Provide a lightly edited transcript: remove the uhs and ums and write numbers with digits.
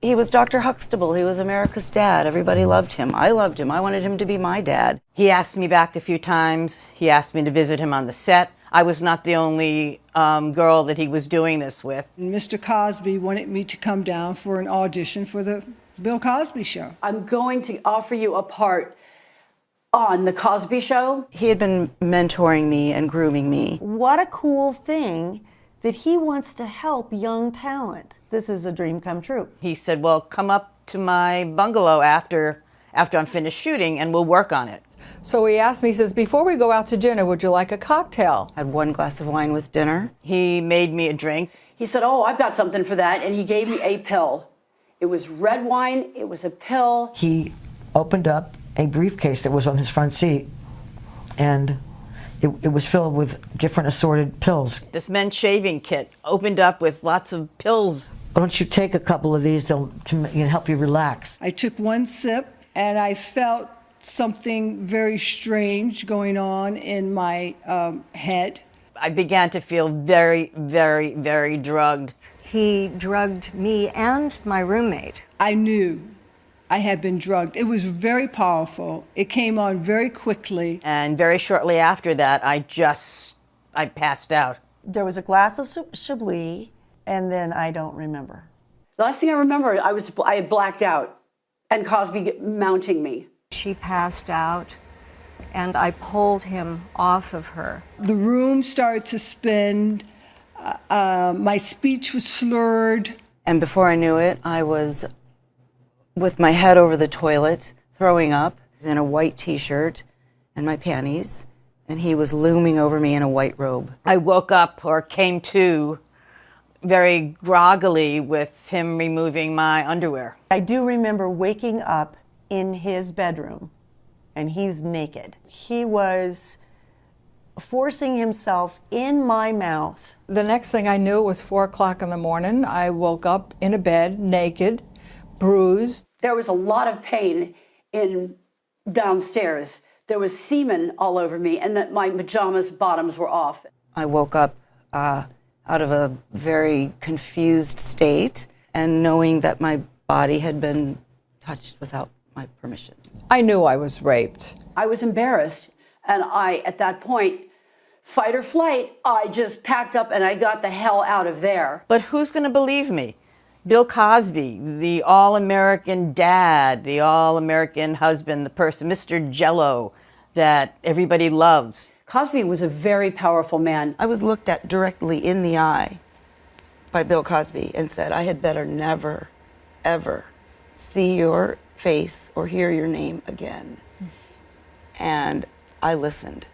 He was Dr. Huxtable. He was America's dad. Everybody loved him. I loved him. I wanted him to be my dad. He asked me back a few times. He asked me to visit him on the set. I was not the only girl that he was doing this with. Mr. Cosby wanted me to come down for an audition for the Bill Cosby Show. I'm going to offer you a part on the Cosby Show. He had been mentoring me and grooming me. What a cool thing that he wants to help young talent. This is a dream come true. He said, well, come up to my bungalow after I'm finished shooting and we'll work on it. So he asked me, he says, before we go out to dinner, would you like a cocktail? Had 1 glass of wine with dinner. He made me a drink. He said, oh, I've got something for that, and he gave me a pill. It was red wine, it was a pill. He opened up a briefcase that was on his front seat, and it was filled with different assorted pills. This men's shaving kit opened up with lots of pills. Why don't you take a couple of these to help you relax? I took one sip and I felt something very strange going on in my head. I began to feel very, very, very drugged. He drugged me and my roommate. I knew I had been drugged. It was very powerful. It came on very quickly. And very shortly after that, I passed out. There was a glass of Chablis, and then I don't remember. The last thing I remember, I had blacked out, and Cosby mounting me. She passed out, and I pulled him off of her. The room started to spin. My speech was slurred. And before I knew it, I was with my head over the toilet, throwing up, in a white t-shirt and my panties, and he was looming over me in a white robe. I woke up, or came to, very groggily with him removing my underwear. I do remember waking up in his bedroom, and he's naked. He was forcing himself in my mouth. The next thing I knew, it was 4 o'clock in the morning. I woke up in a bed, naked, bruised. There was a lot of pain downstairs. There was semen all over me, and that my pajamas bottoms were off. I woke up out of a very confused state and knowing that my body had been touched without my permission. I knew I was raped. I was embarrassed, and at that point, fight or flight, I just packed up and I got the hell out of there. But who's going to believe me? Bill Cosby, the all-American dad, the all-American husband, the person, Mr. Jello, that everybody loves. Cosby was a very powerful man. I was looked at directly in the eye by Bill Cosby and said, I had better never, ever see your face or hear your name again. And I listened.